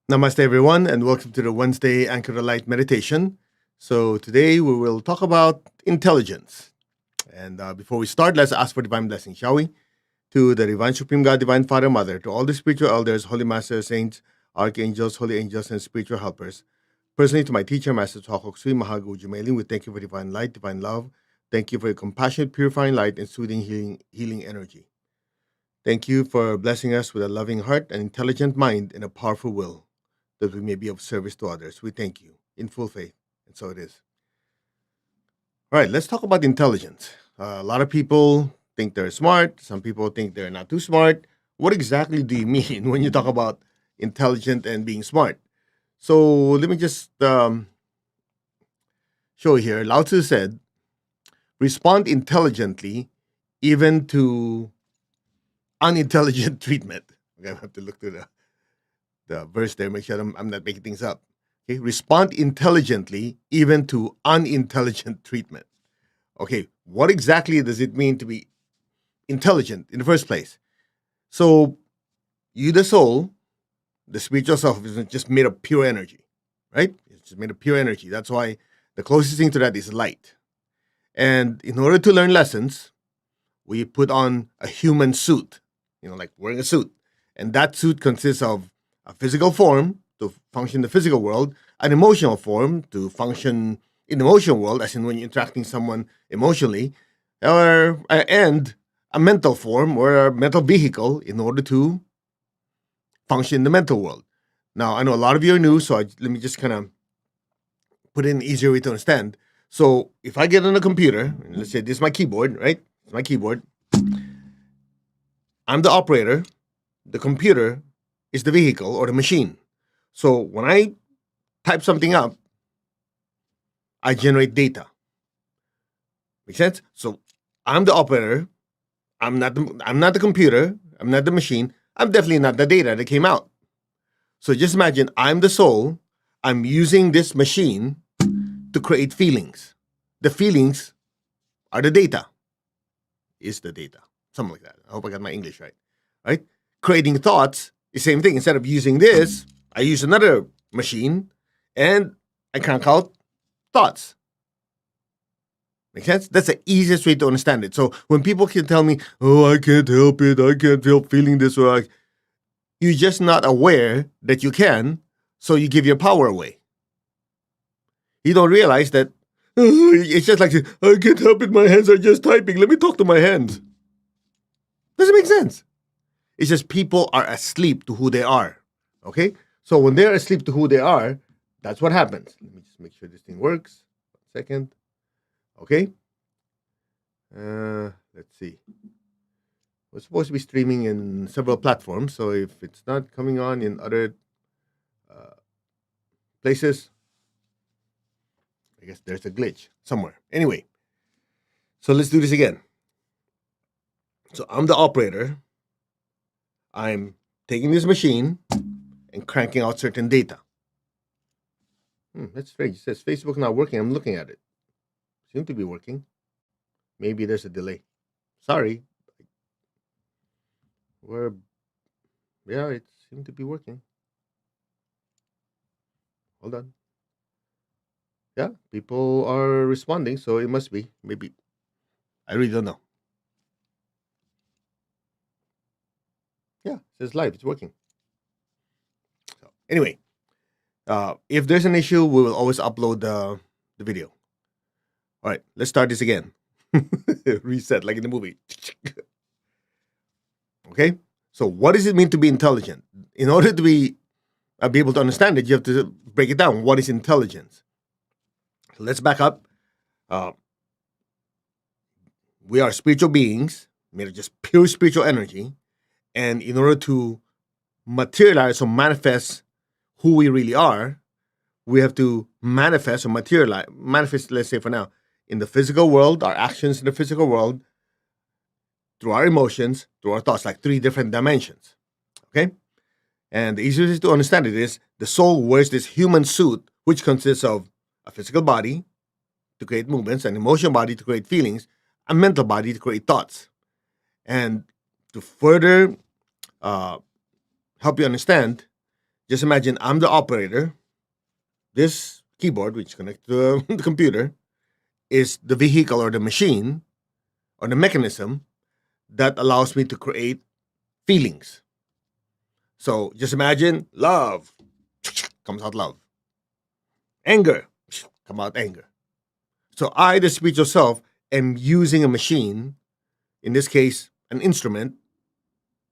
Namaste, everyone, and welcome to the Wednesday Anchor the Light meditation. So, today we will talk about intelligence. And before we start, let's ask for divine blessing, shall we? To the Divine Supreme God, Divine Father, Mother, to all the spiritual elders, holy masters, saints, archangels, holy angels, and spiritual helpers. Personally, to my teacher, Master Twakok Sui Mahagu Jumailin, we thank you for divine light, divine love. Thank you for your compassionate, purifying light and soothing, healing energy. Thank you for blessing us with a loving heart, an intelligent mind, and a powerful will, that we may be of service to others. We thank you in full faith. And so it is. All right, let's talk about intelligence. A lot of people think they're smart. Some people think they're not too smart. What exactly do you mean when you talk about intelligent and being smart? So let me just show here. Lao Tzu said, respond intelligently even to unintelligent treatment. Okay, I have to look through the verse there, make sure I'm not making things up. Okay, respond intelligently even to unintelligent treatment. Okay, what exactly does it mean to be intelligent in the first place? So, you, the soul, the spiritual self, is just made of pure energy, right? It's just made of pure energy. That's why the closest thing to that is light. And in order to learn lessons, we put on a human suit, like wearing a suit. And that suit consists of a physical form to function in the physical world, an emotional form to function in the emotional world, as in when you're interacting with someone emotionally, and a mental form or a mental vehicle in order to function in the mental world. Now, I know a lot of you are new, so let me just kind of put it in an easier way to understand. So, if I get on a computer, let's say this is my keyboard, right? It's my keyboard. I'm the operator. The computer is the vehicle or the machine. So when I type something up, I generate data. Make sense? So I'm the operator. I'm not the computer. I'm not the machine. I'm definitely not the data that came out. So just imagine I'm the soul. I'm using this machine to create feelings. The feelings are the data. Is the data. Something like that. I hope I got my English right. Right? Creating thoughts is the same thing. Instead of using this, I use another machine and I crank out thoughts. Make sense? That's the easiest way to understand it. So when people can tell me, "Oh, I can't help it. I can't help feeling this way," you're just not aware that you can, so you give your power away. You don't realize that it's just like, I can't help it. My hands are just typing. Let me talk to my hands. Doesn't make sense. It's just people are asleep to who they are. Okay? So when they're asleep to who they are, that's what happens. Let me just make sure this thing works. 1 second. Okay? Let's see. We're supposed to be streaming in several platforms, so if it's not coming on in other places, I guess there's a glitch somewhere. Anyway, so let's do this again. So I'm the operator. I'm taking this machine and cranking out certain data. That's strange. It says Facebook not working. I'm looking at it. Seems to be working. Maybe there's a delay. Sorry. We're Yeah, it seemed to be working. Hold on. Yeah, people are responding, so it must be. Maybe. I really don't know. Yeah, it says live. It's working. So anyway, if there's an issue, we will always upload the video. All right, let's start this again. Reset, like in the movie. Okay. So, what does it mean to be intelligent? In order to be able to understand it, you have to break it down. What is intelligence? So let's back up. Uh, we are spiritual beings made of just pure spiritual energy, and in order to materialize or manifest who we really are, we have to manifest or materialize. Manifest, let's say for now, in the physical world, our actions in the physical world, through our emotions, through our thoughts, like three different dimensions. Okay? And the easiest way to understand it is the soul wears this human suit, which consists of a physical body to create movements, an emotional body to create feelings, a mental body to create thoughts. And to further uh, help you understand, Just imagine I'm the operator. This keyboard, which connects to the computer, is the vehicle or the machine or the mechanism that allows me to create feelings. So just imagine love, comes out love. Anger, come out anger. So I, the spiritual self, am using a machine, in this case, an instrument,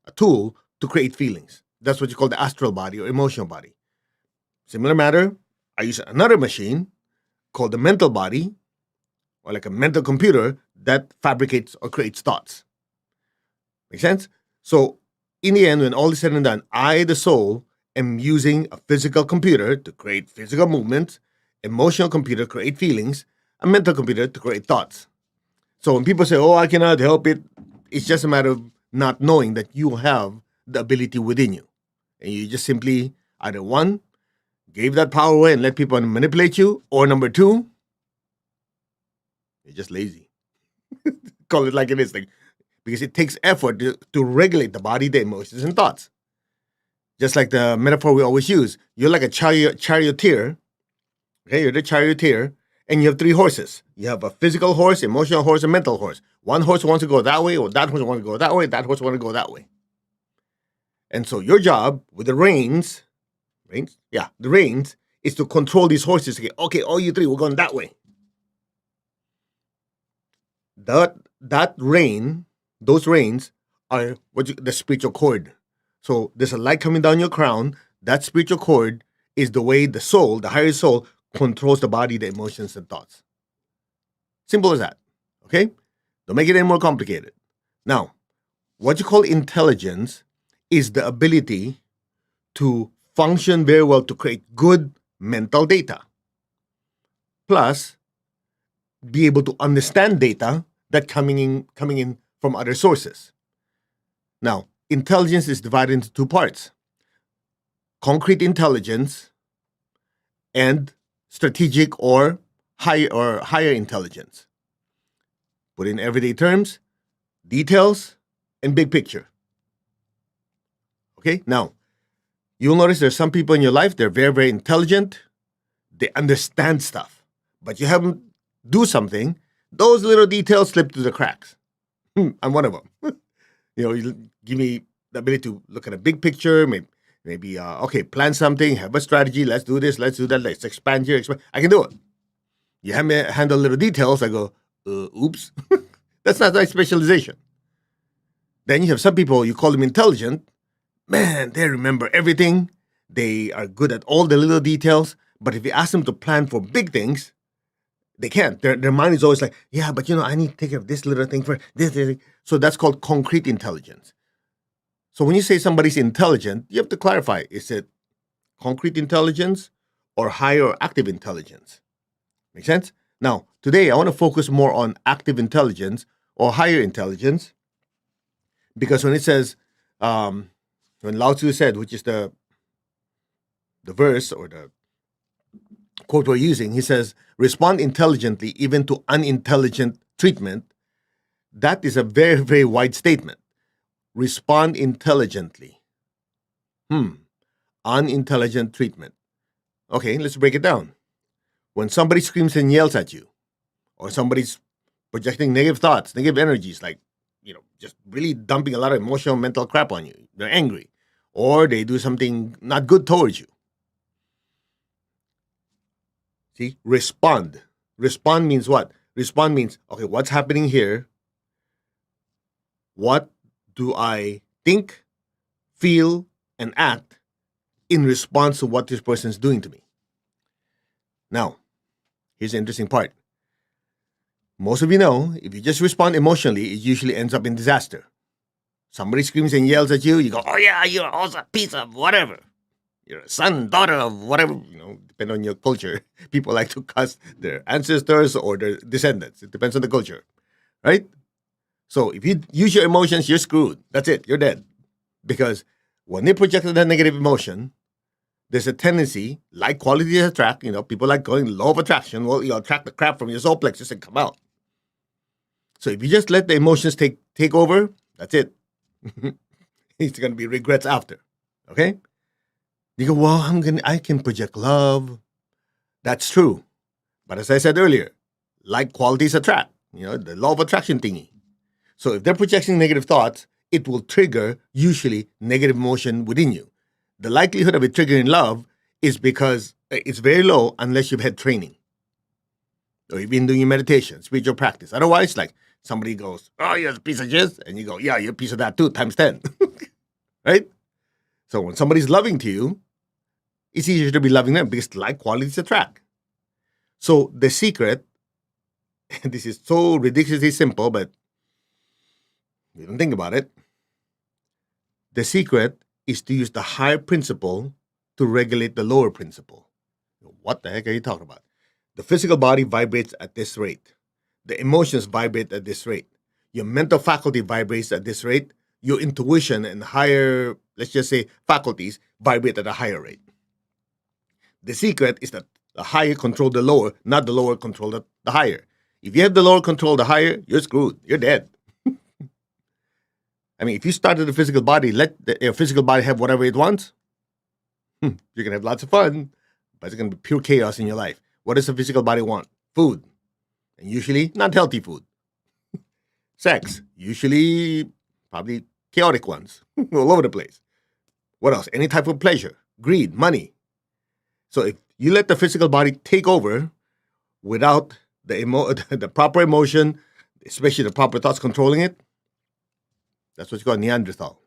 a tool to create feelings. That's what you call the astral body or emotional body. Similar matter, I use another machine called the mental body, or like a mental computer that fabricates or creates thoughts. Make sense? So in the end, when all is said and done, I, the soul, am using a physical computer to create physical movements, emotional computer create feelings, a mental computer to create thoughts. So when people say, "Oh, I cannot help it," it's just a matter of not knowing that you have the ability within you, and you just simply either one gave that power away and let people manipulate you, or number two, you're just lazy. Call it like it is, like because it takes effort to regulate the body, the emotions, and thoughts. Just like the metaphor we always use, you're like a charioteer. Okay, you're the charioteer, and you have three horses. You have a physical horse, emotional horse, and mental horse. One horse wants to go that way, or that horse wants to go that way, that horse wants to go that way. And so your job with the reins, the reins, is to control these horses. Okay, all you three, we're going that way. That rein, those reins are the spiritual cord. So there's a light coming down your crown. That spiritual cord is the way the soul, the higher soul, controls the body, the emotions, and thoughts. Simple as that. Okay? Don't make it any more complicated. Now, what you call intelligence is the ability to function very well to create good mental data. Plus, be able to understand data that coming in from other sources. Now, intelligence is divided into two parts: concrete intelligence and strategic or higher intelligence. Put in everyday terms, details, and big picture. Okay? Now, you'll notice there's some people in your life, they're very, very intelligent. They understand stuff. But you have them do something, those little details slip through the cracks. I'm one of them. You give me the ability to look at a big picture, maybe plan something, have a strategy, let's do this, let's do that, let's expand here, I can do it. You have me handle little details, I go, oops. That's not my specialization. Then you have some people, you call them intelligent. Man, they remember everything. They are good at all the little details. But if you ask them to plan for big things, they can't. Their mind is always like, yeah, but I need to take care of this little thing for this. So that's called concrete intelligence. So when you say somebody's intelligent, you have to clarify, is it concrete intelligence or higher or active intelligence? Make sense? Now, today I want to focus more on active intelligence or higher intelligence, because when it says, when Lao Tzu said, which is the verse or the quote we're using, he says, respond intelligently even to unintelligent treatment. That is a very, very wide statement. Respond intelligently. Unintelligent treatment. Okay, let's break it down. When somebody screams and yells at you, or somebody's projecting negative thoughts, negative energies, like, just really dumping a lot of emotional, mental crap on you, they're angry, or they do something not good towards you. See, respond. Respond means what? Respond means, okay, what's happening here? What do I think, feel, and act in response to what this person is doing to me? Now, here's the interesting part. Most of you know, if you just respond emotionally, it usually ends up in disaster. Somebody screams and yells at you, you go, oh yeah, you're also a piece of whatever. You're a son, daughter of whatever, depending on your culture. People like to cuss their ancestors or their descendants. It depends on the culture, right? So if you use your emotions, you're screwed. That's it. You're dead. Because when they project that negative emotion, there's a tendency, like quality attract, people like going law of attraction. Well, you attract the crap from your solar plexus and come out. So if you just let the emotions take over, that's it. It's going to be regrets after. Okay? You go, well, I can project love. That's true. But as I said earlier, like qualities attract, the law of attraction thingy. So if they're projecting negative thoughts, it will trigger usually negative emotion within you. The likelihood of it triggering love is because it's very low unless you've had training or you've been doing your meditation, spiritual practice. Otherwise, like somebody goes, oh, you're a piece of jizz. And you go, yeah, you're a piece of that too, times 10. Right? So when somebody's loving to you, it's easier to be loving them because like qualities attract. So the secret, and this is so ridiculously simple, but you don't think about it. The secret is to use the higher principle to regulate the lower principle. What the heck are you talking about? The physical body vibrates at this rate. The emotions vibrate at this rate. Your mental faculty vibrates at this rate. Your intuition and higher, let's just say, faculties vibrate at a higher rate. The secret is that the higher control the lower, not the lower control the higher. If you have the lower control the higher, you're screwed. You're dead. I mean, if you started the physical body, let the physical body have whatever it wants, you're going to have lots of fun, but it's going to be pure chaos in your life. What does the physical body want? Food. And usually not healthy food. Sex. Usually probably chaotic ones all over the place. What else? Any type of pleasure. Greed. Money. So if you let the physical body take over without the proper emotion, especially the proper thoughts controlling it, that's what you call Neanderthal.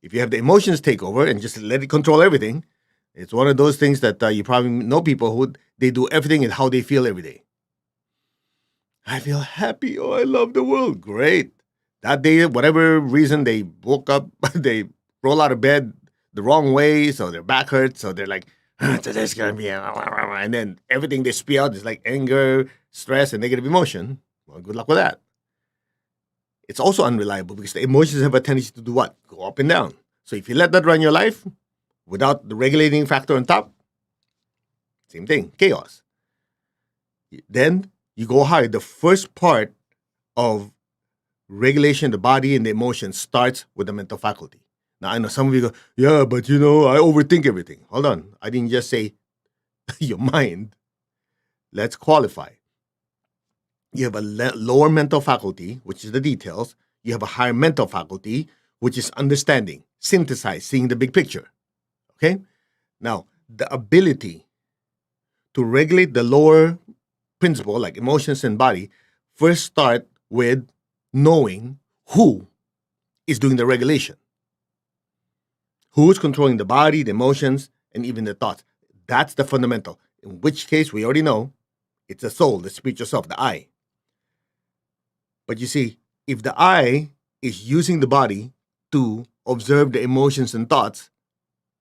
If you have the emotions take over and just let it control everything, it's one of those things that you probably know people who they do everything and how they feel every day. I feel happy. Oh, I love the world. Great. That day, whatever reason they woke up, they roll out of bed the wrong way, so their back hurts, so they're like, today's gonna be, and then everything they spew out is like anger, stress, and negative emotion. Well, good luck with that. It's also unreliable because the emotions have a tendency to do what? Go up and down. So if you let that run your life without the regulating factor on top, same thing, chaos. Then you go high. The first part of regulation, the body and the emotions starts with the mental faculty. Now, I know some of you go, yeah, but I overthink everything. Hold on. I didn't just say your mind. Let's qualify. You have a lower mental faculty, which is the details. You have a higher mental faculty, which is understanding, synthesize, seeing the big picture. Okay? Now, the ability to regulate the lower principle, like emotions and body, first start with knowing who is doing the regulation. Who's controlling the body, the emotions, and even the thoughts. That's the fundamental. In which case, we already know it's the soul, the spiritual self, the I. But you see, if the I is using the body to observe the emotions and thoughts,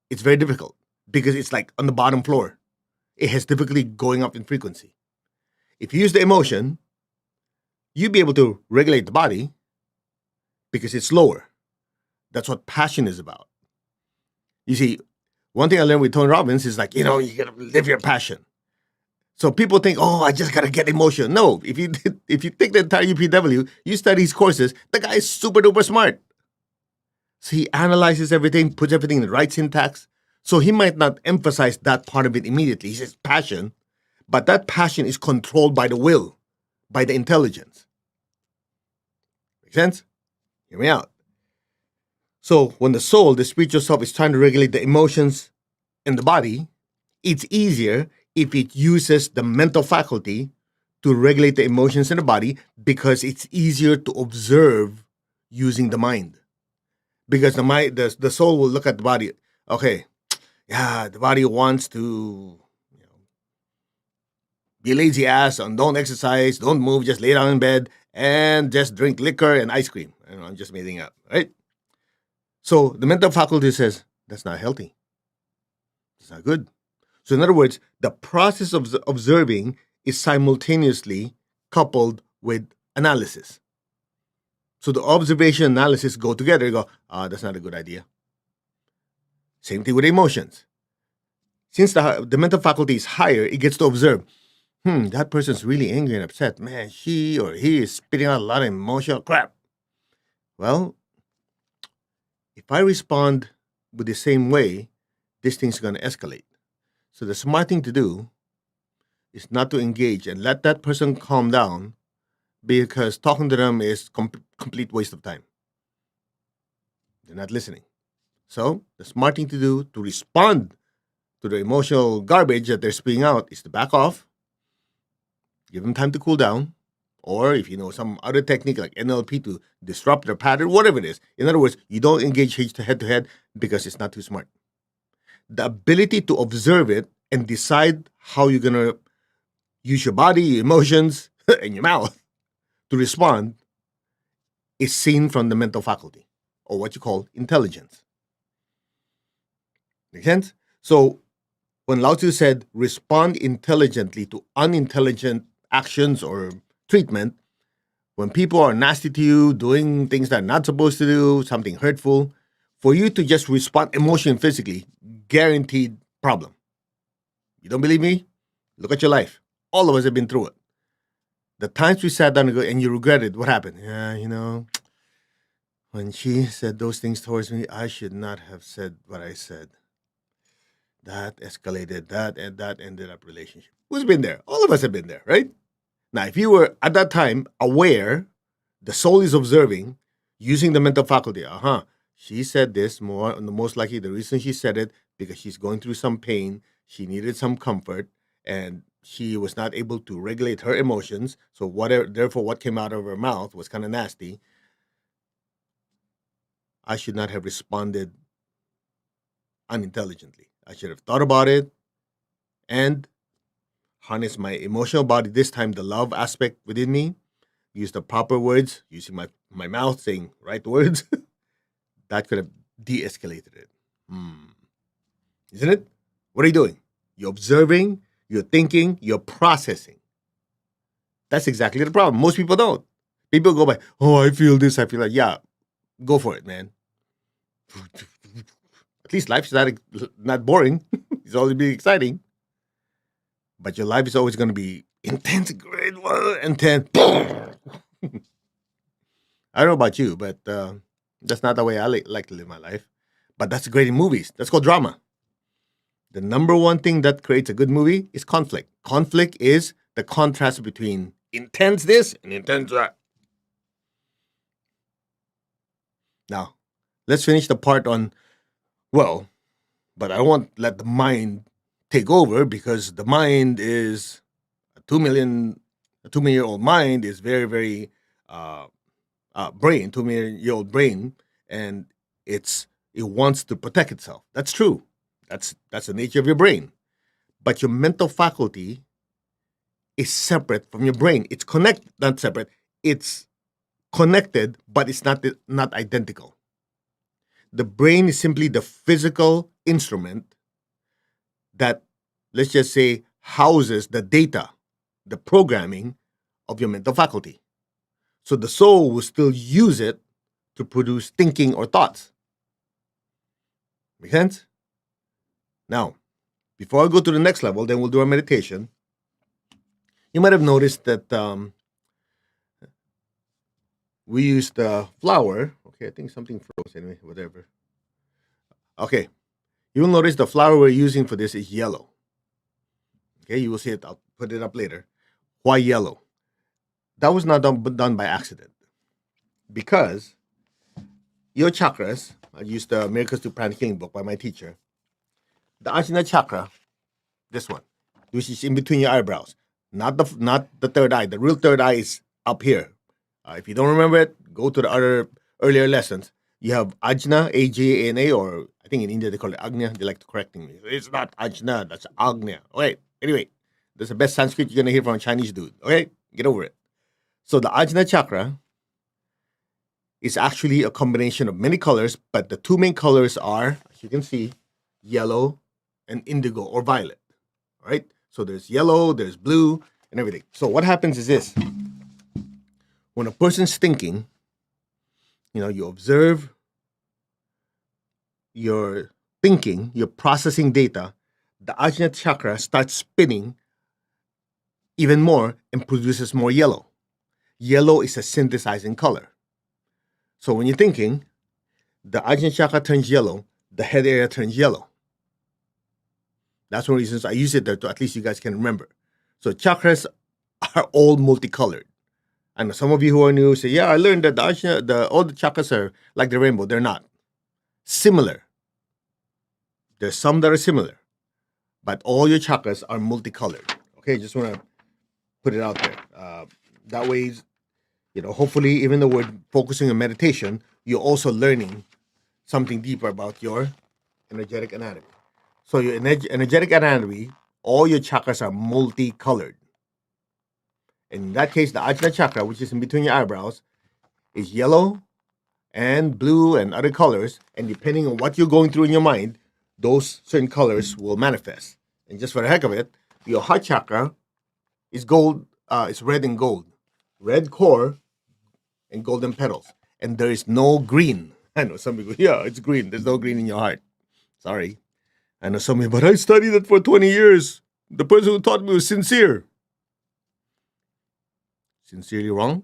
it's very difficult because it's like on the bottom floor. It has difficulty going up in frequency. If you use the emotion, you'll be able to regulate the body because it's lower. That's what passion is about. You see, one thing I learned with Tony Robbins is like, you gotta live your passion. So people think, oh, I just gotta get emotion. No, if you take the entire UPW, you study his courses, the guy is super duper smart. So he analyzes everything, puts everything in the right syntax. So he might not emphasize that part of it immediately. He says passion, but that passion is controlled by the will, by the intelligence. Make sense? Hear me out. So when the soul, the spiritual self, is trying to regulate the emotions in the body, it's easier if it uses the mental faculty to regulate the emotions in the body because it's easier to observe using the mind. Because the soul will look at the body. Okay, yeah, the body wants to be lazy ass and don't exercise, don't move, just lay down in bed and just drink liquor and ice cream. I'm just making up, right? So the mental faculty says, that's not healthy. It's not good. So in other words, the process of observing is simultaneously coupled with analysis. So the observation and analysis go together. You go, that's not a good idea. Same thing with emotions. Since the mental faculty is higher, it gets to observe. That person's really angry and upset. Man, she or he is spitting out a lot of emotional crap. Well, If I respond with the same way, this thing's going to escalate. So the smart thing to do is not to engage and let that person calm down, because talking to them is complete waste of time. They're not listening. So the smart thing to do to respond to the emotional garbage that they're spewing out is to back off, give them time to cool down, or if you know some other technique like NLP to disrupt their pattern, whatever it is. In other words, you don't engage head to head because it's not too smart. The ability to observe it and decide how you're gonna use your body, your emotions, and your mouth to respond is seen from the mental faculty, or what you call intelligence. Make sense? So when Lao Tzu said respond intelligently to unintelligent actions or treatment, when people are nasty to you, doing things they're not supposed to do, something hurtful, for you to just respond emotionally, physically, guaranteed problem. You don't believe me? Look at your life. All of us have been through it. The times we sat down and you regretted, what happened? Yeah, when she said those things towards me, I should not have said what I said. That escalated, that ended up relationship. Who's been there? All of us have been there, right? Now, if you were at that time aware, the soul is observing, using the mental faculty. She said this more, and most likely the reason she said it because she's going through some pain. She needed some comfort, and she was not able to regulate her emotions. So therefore, what came out of her mouth was kind of nasty. I should not have responded unintelligently. I should have thought about it and harness my emotional body, this time the love aspect within me, use the proper words, using my mouth, saying right words. That could have de-escalated it. Isn't it? What are you doing? You're observing, you're thinking, you're processing. That's exactly the problem. Most people don't. People go by, oh, I feel this, I feel like, yeah, go for it, man. At least life's not boring. It's always be exciting. But your life is always going to be intense, grade 1 and 10. I don't know about you, but that's not the way I like to live my life. But that's great in movies. That's called drama. The number one thing that creates a good movie is conflict. Conflict is the contrast between intense this and intense that. Now, let's finish the part on, but I won't let the mind take over, because the mind is a 2 million-year-old mind is very, very 2 million-year-old brain, and it wants to protect itself. That's true. That's the nature of your brain. But your mental faculty is separate from your brain. It's not separate. It's connected, but it's not identical. The brain is simply the physical instrument that, let's just say, houses the data, the programming of your mental faculty. So the soul will still use it to produce thinking or thoughts. Make sense? Now, before I go to the next level, then we'll do our meditation. You might have noticed that we used the flower. Okay, I think something froze anyway, whatever. Okay, you will notice the flower we're using for this is yellow. Okay, you will see it. I'll put it up later. Why yellow? That was not done by accident. Because your chakras, I used the Miracles to Pranic Healing book by my teacher. The Ajna chakra, this one, which is in between your eyebrows, not the third eye. The real third eye is up here. If you don't remember it, go to the other earlier lessons. You have Ajna, Ajna, or I think in India they call it Agnya. They like to correct me. It's not Ajna, that's Agnya. Okay, anyway, that's the best Sanskrit you're gonna hear from a Chinese dude. Okay, get over it. So the Ajna chakra is actually a combination of many colors, but the two main colors are, as you can see, yellow and indigo or violet. All right? So there's yellow, there's blue, and everything. So what happens is this. When a person's thinking, you observe, you're thinking, you're processing data, the Ajna chakra starts spinning even more and produces more yellow. Yellow is a synthesizing color. So when you're thinking, the Ajna chakra turns yellow, the head area turns yellow. That's one of the reasons I use it there, to at least you guys can remember. So chakras are all multicolored. I know some of you who are new say, yeah, I learned that all the chakras are like the rainbow. They're not. Similar. There's some that are similar, but all your chakras are multicolored. Okay, just want to put it out there. That way, hopefully, even though we're focusing on meditation, you're also learning something deeper about your energetic anatomy. So your energetic anatomy, all your chakras are multicolored. In that case, the Ajna chakra, which is in between your eyebrows, is yellow and blue and other colors. And depending on what you're going through in your mind, those certain colors will manifest. And just for the heck of it, your heart chakra is gold. It's red and gold, red core and golden petals. And there is no green. I know some people, yeah, it's green. There's no green in your heart. Sorry. I know some people, but I studied it for 20 years. The person who taught me was sincere. Sincerely wrong?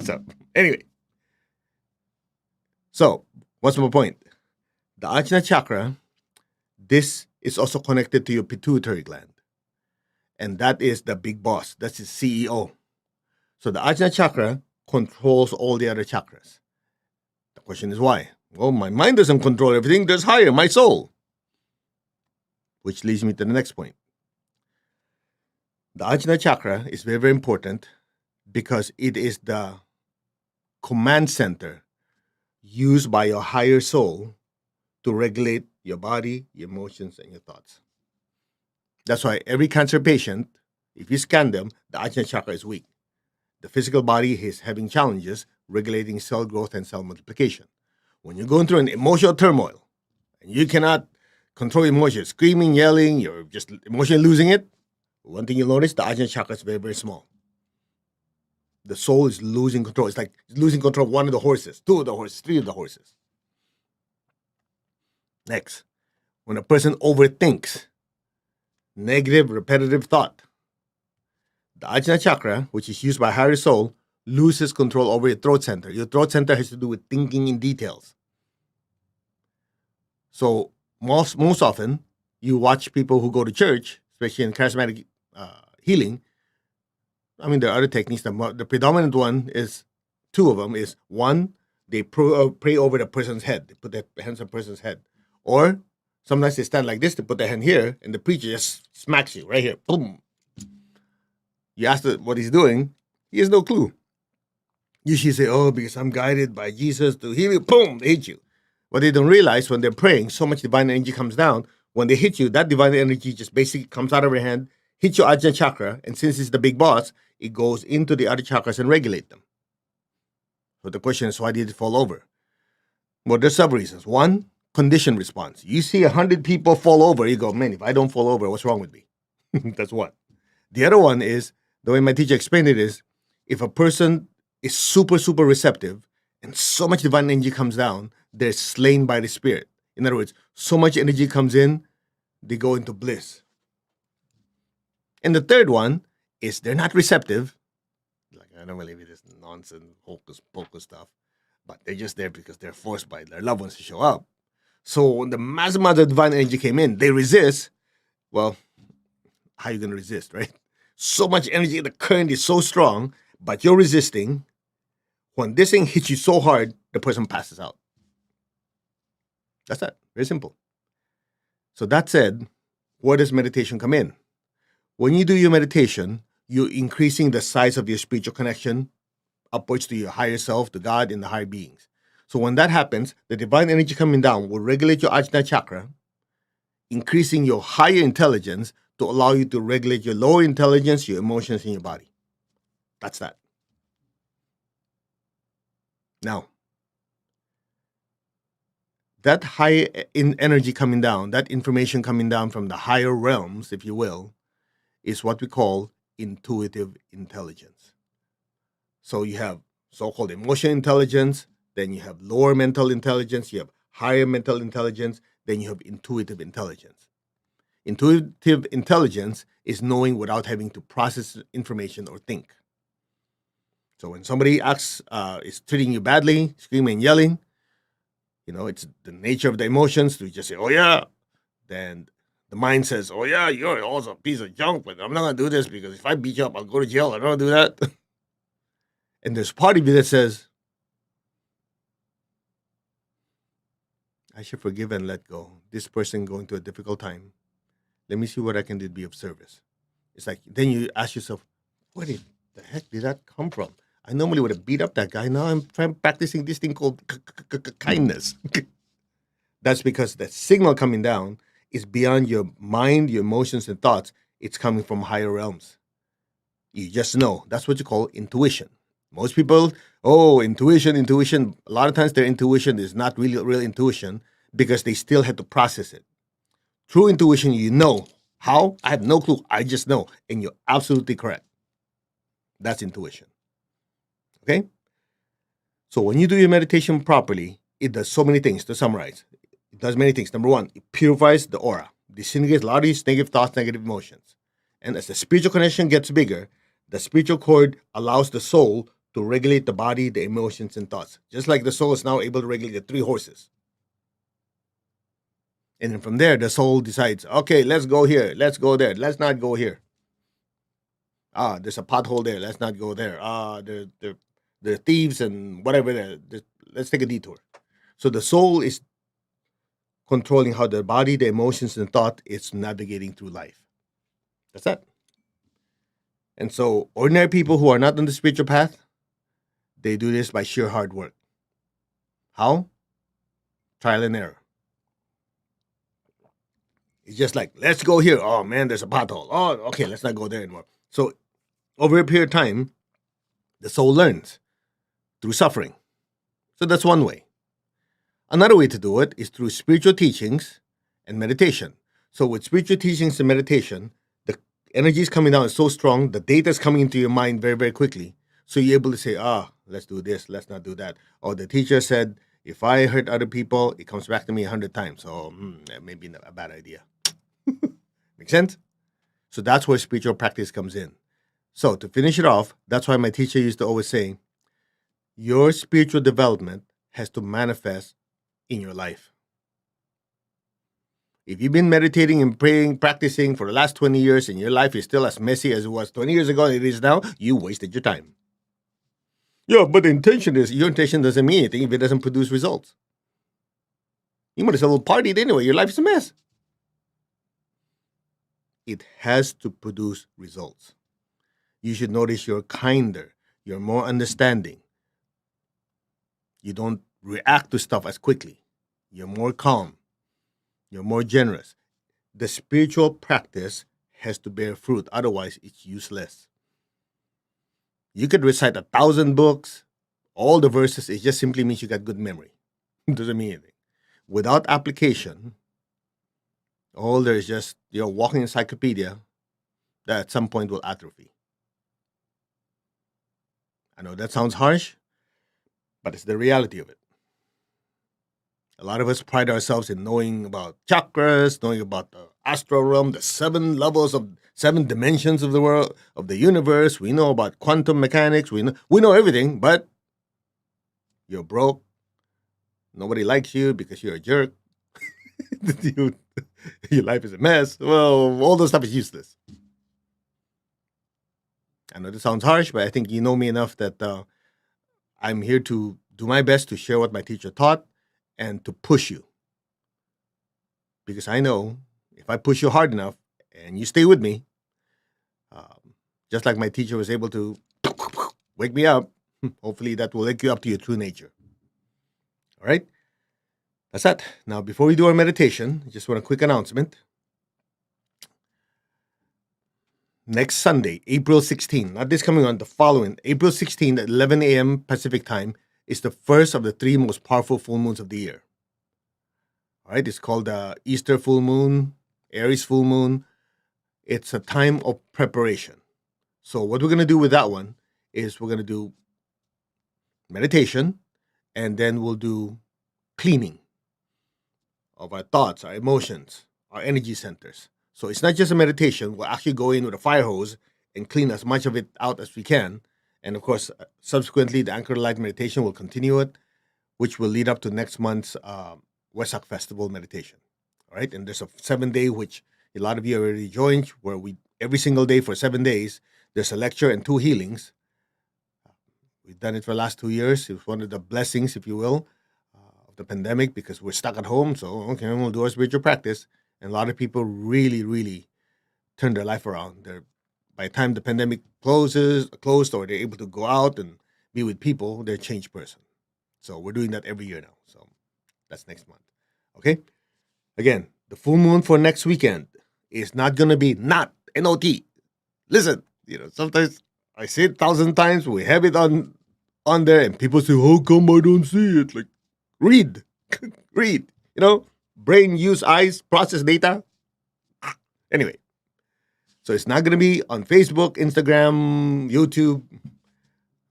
So, anyway. So, what's my point? The Ajna chakra, this is also connected to your pituitary gland. And that is the big boss. That's the CEO. So, the Ajna chakra controls all the other chakras. The question is why? Well, my mind doesn't control everything. There's higher, my soul. Which leads me to the next point. The Ajna chakra is very, very important because it is the command center used by your higher soul to regulate your body, your emotions, and your thoughts. That's why every cancer patient, if you scan them, the Ajna chakra is weak. The physical body is having challenges regulating cell growth and cell multiplication. When you're going through an emotional turmoil and you cannot control emotions, screaming, yelling, you're just emotionally losing it, one thing you'll notice, the Ajna chakra is very, very small. The soul is losing control. It's like losing control of one of the horses, two of the horses, three of the horses. Next, when a person overthinks, negative, repetitive thought, the Ajna chakra, which is used by higher soul, loses control over your throat center. Your throat center has to do with thinking in details. So most often, you watch people who go to church, especially in charismatic healing. I mean, there are other techniques. The predominant one is two of them. Is one, they pray over the person's head. They put their hands on the person's head. Or sometimes they stand like this, they put their hand here, and the preacher just smacks you right here. Boom. You ask what he's doing, he has no clue. Usually say, oh, because I'm guided by Jesus to heal you. Boom, they hit you. What they don't realize when they're praying, so much divine energy comes down. When they hit you, that divine energy just basically comes out of your hand, hits your Ajna chakra, and since it's the big boss, it goes into the other chakras and regulate them. So the question is, why did it fall over? Well, there's several reasons. One, condition response. You see 100 people fall over, you go, man, if I don't fall over, what's wrong with me? That's one. The other one is, the way my teacher explained it is, if a person is super, super receptive and so much divine energy comes down, they're slain by the spirit. In other words, so much energy comes in, they go into bliss. And the third one is they're not receptive. Like, I don't believe this nonsense, hocus pocus stuff, but they're just there because they're forced by their loved ones to show up. So when the massive amount of divine energy came in, they resist. Well, how are you going to resist, right? So much energy, the current is so strong, but you're resisting. When this thing hits you so hard, the person passes out. That's that. Very simple. So that said, where does meditation come in? When you do your meditation, you're increasing the size of your spiritual connection upwards to your higher self, to God, and the higher beings. So when that happens, the divine energy coming down will regulate your Ajna chakra, increasing your higher intelligence to allow you to regulate your lower intelligence, your emotions, and your body. That's that. Now, that high in energy coming down, that information coming down from the higher realms, if you will, is what we call intuitive intelligence. So you have so-called emotional intelligence, then you have lower mental intelligence, you have higher mental intelligence, then you have intuitive intelligence. Intuitive intelligence is knowing without having to process information or think. So when somebody is treating you badly, screaming and yelling, It's the nature of the emotions to just say, oh, yeah. Then the mind says, oh, yeah, you're also a piece of junk, but I'm not going to do this because if I beat you up, I'll go to jail. I don't want to do that. And there's part of you that says, I should forgive and let go. This person going through a difficult time. Let me see what I can do to be of service. It's like, then you ask yourself, where the heck did that come from? I normally would have beat up that guy. Now I'm practicing this thing called kindness. That's because the signal coming down is beyond your mind, your emotions, and thoughts. It's coming from higher realms. You just know. That's what you call intuition. Most people, oh, intuition, intuition. A lot of times their intuition is not really real intuition because they still have to process it. True intuition, you know. How? I have no clue. I just know. And you're absolutely correct. That's intuition. Okay? So when you do your meditation properly, it does so many things. To summarize, it does many things. Number one, it purifies the aura, disintegrates a lot of these negative thoughts, negative emotions. And as the spiritual connection gets bigger, the spiritual cord allows the soul to regulate the body, the emotions, and thoughts. Just like the soul is now able to regulate the three horses. And then from there, the soul decides, okay, let's go here, let's go there, let's not go here. There's a pothole there, let's not go there. The thieves and whatever there, let's take a detour. So the soul is controlling how the body, the emotions, and thought is navigating through life. That's that. And so ordinary people who are not on the spiritual path, they do this by sheer hard work. How? Trial and error. It's just like, let's go here. Oh man, there's a pothole. Oh, okay, let's not go there anymore. So over a period of time, the soul learns through suffering. So that's one way. Another way to do it is through spiritual teachings and meditation. So with spiritual teachings and meditation, the energy is coming down so strong, the data is coming into your mind very, very quickly. So you're able to say, let's do this, let's not do that. Or the teacher said, if I hurt other people, it comes back to me 100 times. So that may be a bad idea. Make sense? So that's where spiritual practice comes in. So to finish it off, that's why my teacher used to always say, your spiritual development has to manifest in your life. If you've been meditating and praying, practicing for the last 20 years and your life is still as messy as it was 20 years ago and it is now, you wasted your time. Yeah, but the intention is, your intention doesn't mean anything if it doesn't produce results. You might as well partied anyway. Your life is a mess. It has to produce results. You should notice you're kinder, you're more understanding. You don't react to stuff as quickly. You're more calm. You're more generous. The spiritual practice has to bear fruit, otherwise, it's useless. You could recite 1,000 books, all the verses, it just simply means you got good memory. It doesn't mean anything. Without application, all there is just your walking encyclopedia that at some point will atrophy. I know that sounds harsh, but it's the reality of it. A lot of us pride ourselves in knowing about chakras, knowing about the astral realm, the 7 levels of 7 dimensions of the world, of the universe. We know about quantum mechanics. We know everything, but you're broke. Nobody likes you because you're a jerk. Your life is a mess. Well, all those stuff is useless. I know this sounds harsh, but I think you know me enough that I'm here to do my best to share what my teacher taught and to push you. Because I know if I push you hard enough and you stay with me, just like my teacher was able to wake me up, hopefully that will wake you up to your true nature. All right? That's that. Now, before we do our meditation, I just want a quick announcement. Next Sunday, April 16, not this coming on, the following, April 16 at 11 a.m. Pacific time, is the first of the 3 most powerful full moons of the year. All right, it's called the Easter full moon, Aries full moon. It's a time of preparation. So what we're going to do with that one is we're going to do meditation, and then we'll do cleaning of our thoughts, our emotions, our energy centers. So it's not just a meditation. We'll actually go in with a fire hose and clean as much of it out as we can. And of course, subsequently, the Anchor Light meditation will continue it which will lead up to next month's Wesak Festival meditation. All right, and there's a 7 day which a lot of you already joined, where we every single day for 7 days there's a lecture and two healings. We've done it for the last 2 years. It was one of the blessings, if you will, of the pandemic because we're stuck at home. So okay, we'll do our spiritual practice, and a lot of people really, really turn their life around. They're by the time the pandemic closed, or they're able to go out and be with people, they're a changed person. So we're doing that every year now. So that's next month. Okay. Again, the full moon for next weekend is not gonna be not NOT. Listen, sometimes I say it 1,000 times. We have it on there, and people say, "How come I don't see it?" Like, read, read. Brain use eyes, process data. Anyway, so it's not gonna be on Facebook, Instagram, YouTube.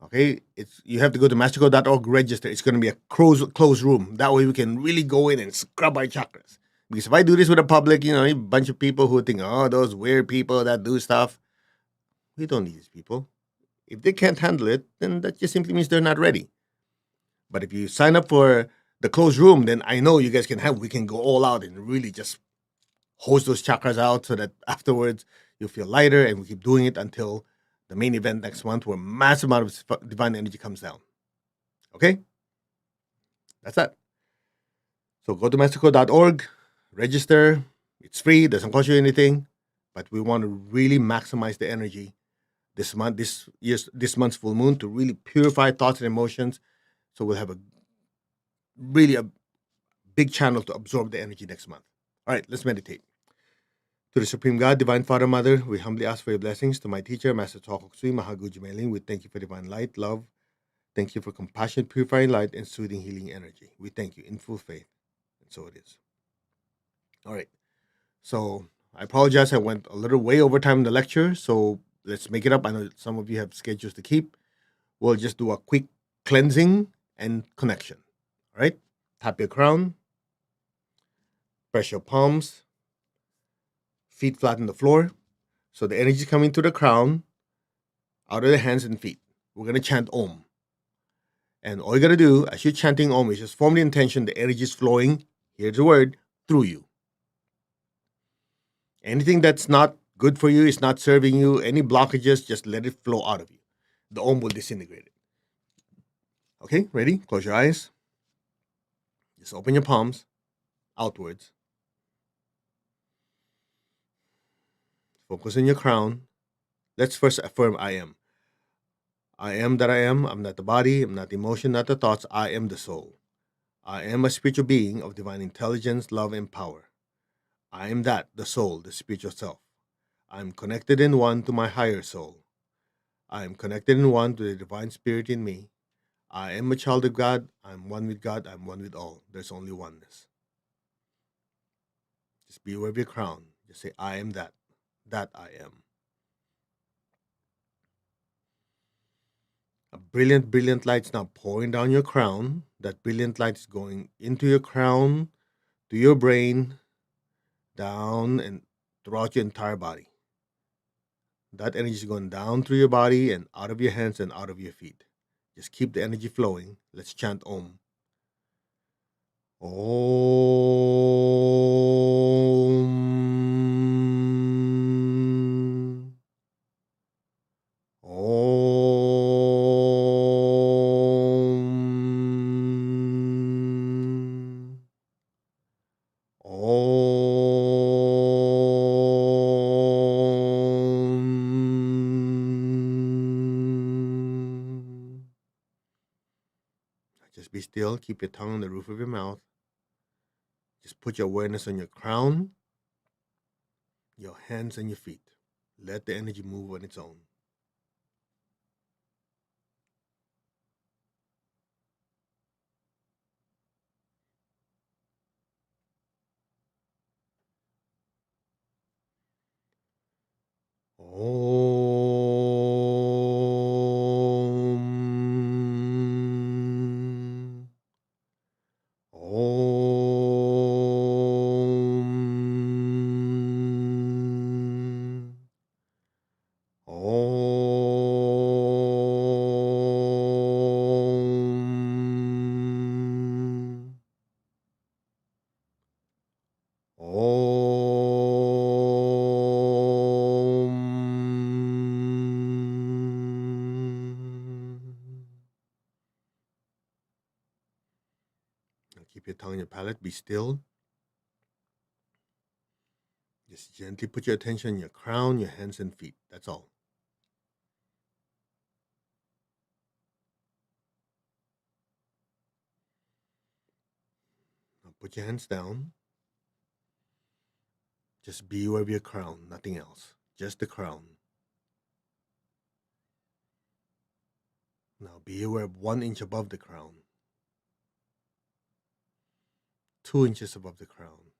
Okay, it's you have to go to mastercode.org, register. It's gonna be a closed room. That way we can really go in and scrub our chakras. Because if I do this with the public, a bunch of people who think, oh, those weird people that do stuff. We don't need these people. If they can't handle it, then that just simply means they're not ready. But if you sign up for the closed room, then I know you guys we can go all out and really just hose those chakras out so that afterwards you'll feel lighter, and we keep doing it until the main event next month where massive amount of divine energy comes down. Okay? That's that. So go to mastercode.org, register. It's free, doesn't cost you anything, but we want to really maximize the energy this month's full moon to really purify thoughts and emotions. So we'll have a big channel to absorb the energy next month. All right, let's meditate. To the Supreme God, Divine Father, Mother, we humbly ask for your blessings. To my teacher, Master Tokok Sui Mahaguji Mailing, we thank you for divine light, love. Thank you for compassion, purifying light, and soothing, healing energy. We thank you in full faith. And so it is. All right. So I apologize. I went a little way over time in the lecture. So let's make it up. I know some of you have schedules to keep. We'll just do a quick cleansing and connection. All right. Tap your crown. Press your palms. Feet flat on the floor. So the energy is coming to the crown, out of the hands and feet. We're going to chant Om. And all you got to do as you're chanting Om is just form the intention the energy is flowing, here's the word, through you. Anything that's not good for you, is not serving you, any blockages, just let it flow out of you. The Om will disintegrate it. Okay, ready? Close your eyes. Just open your palms outwards. Focus on your crown. Let's first affirm I am. I am that I am. I'm not the body. I'm not the emotion, not the thoughts. I am the soul. I am a spiritual being of divine intelligence, love, and power. I am that, the soul, the spiritual self. I am connected in one to my higher soul. I am connected in one to the divine spirit in me. I am a child of God. I'm one with God. I'm one with all. There's only oneness. Just be aware of your crown. Just say, I am that. That I am. A brilliant, brilliant light is now pouring down your crown. That brilliant light is going into your crown, to your brain, down and throughout your entire body. That energy is going down through your body and out of your hands and out of your feet. Just keep the energy flowing. Let's chant Om. Om. Om. Om. Just be still. Keep your tongue on the roof of your mouth. Just put your awareness on your crown, your hands, and your feet. Let the energy move on its own. Om. Om. Om. Now keep your tongue on your palate. Be still. Just gently put your attention on your crown, your hands, and feet. That's all. Now put your hands down. Just be aware of your crown, nothing else. Just the crown. Now be aware of 1 inch above the crown, 2 inches above the crown,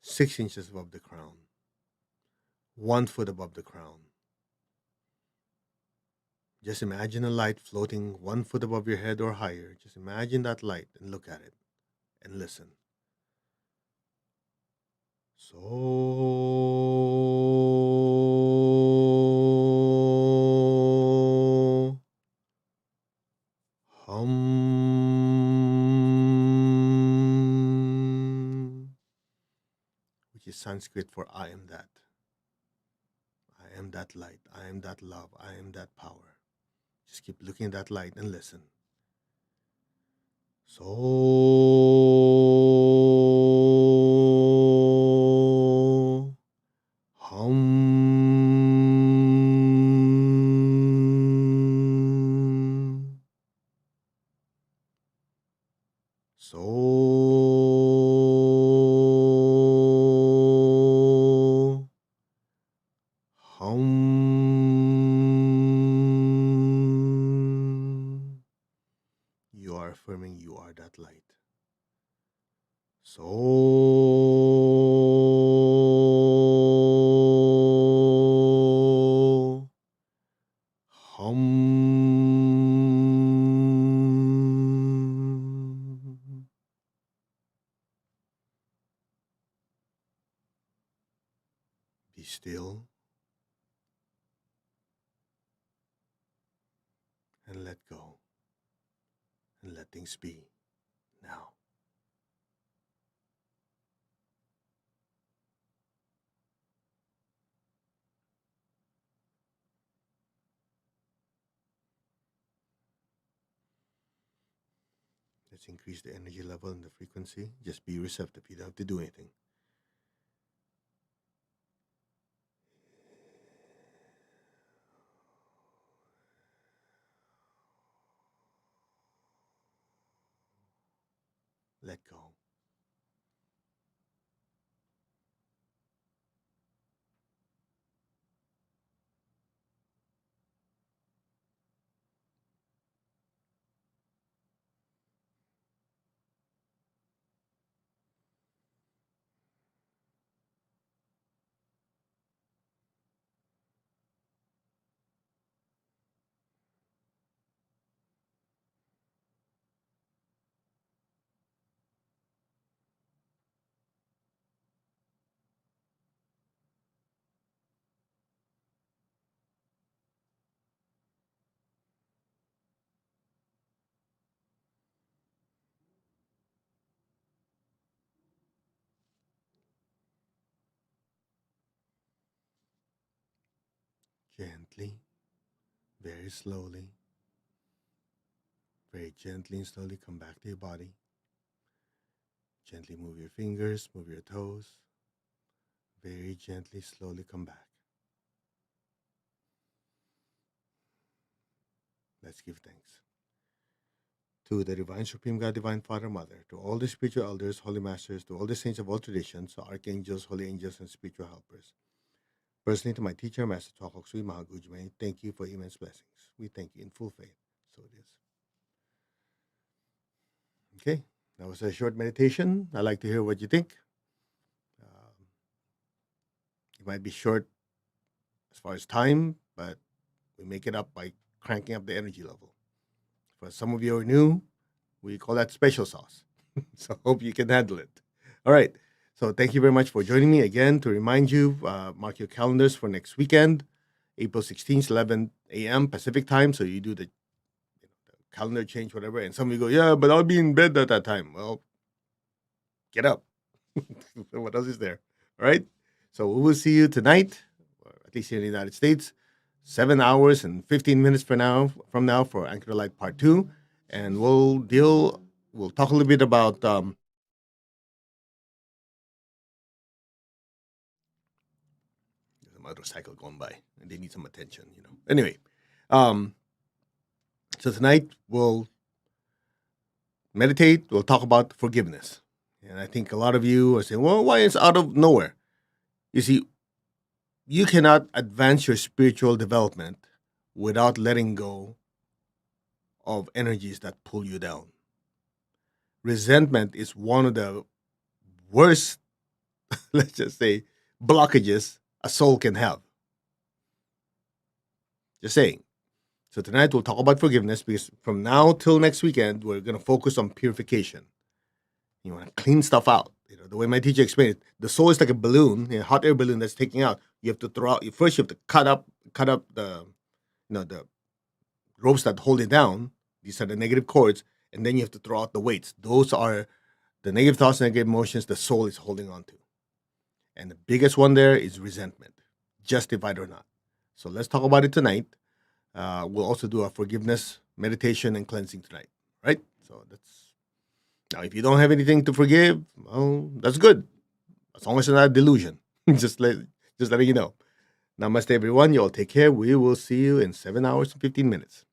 6 inches above the crown, 1 foot above the crown. Just imagine a light floating 1 foot above your head or higher. Just imagine that light and look at it and listen. So which is Sanskrit for I am that. I am that light. I am that love. I am that power. Just keep looking at that light and listen. So So You are affirming you are that light. So Be still and let go and let things be now. Let's increase the energy level and the frequency. Just be receptive. You don't have to do anything. Let go. Gently, very slowly, very gently and slowly come back to your body. Gently move your fingers, move your toes. Very gently, slowly come back. Let's give thanks to the Divine Supreme God, Divine Father, Mother, to all the spiritual elders, holy masters, to all the saints of all traditions, archangels, holy angels, and spiritual helpers. Personally, to my teacher, Master Chokhok Sui Mahagujme, thank you for immense blessings. We thank you in full faith. So it is. Okay, that was a short meditation. I'd like to hear what you think. It might be short as far as time, but we make it up by cranking up the energy level. For some of you who are new, we call that special sauce. So hope you can handle it. All right. So thank you very much for joining me again. To remind you, mark your calendars for next weekend, April 16th, 11 a.m. Pacific time. So you do the calendar change, whatever. And some of you go, yeah, but I'll be in bed at that time. Well, get up. What else is there? All right. So we will see you tonight, or at least here in the United States, 7 hours and 15 minutes from now for Anchor Light Part 2. And we'll deal we'll talk a little bit about there's a motorcycle going by and they need some attention. Anyway, um, so tonight we'll meditate. We'll talk about forgiveness, and I think a lot of you are saying, "Well, why is it out of nowhere?" You see, you cannot advance your spiritual development without letting go of energies that pull you down. Resentment is one of the worst, let's just say, blockages a soul can have. Just saying. So tonight we'll talk about forgiveness because from now till next weekend, we're going to focus on purification. You want to clean stuff out. The way my teacher explained it, the soul is like a balloon, a hot air balloon that's taking out. You have to throw out. First, you have to cut up the ropes that hold it down. These are the negative cords, and then you have to throw out the weights. Those are the negative thoughts, negative emotions the soul is holding on to. And the biggest one there is resentment, justified or not. So let's talk about it tonight. We'll also do a forgiveness meditation and cleansing tonight, right? So that's now. If you don't have anything to forgive, well, that's good, as long as it's not a delusion. Just letting you know. Namaste, everyone. You all take care. We will see you in 7 hours and 15 minutes.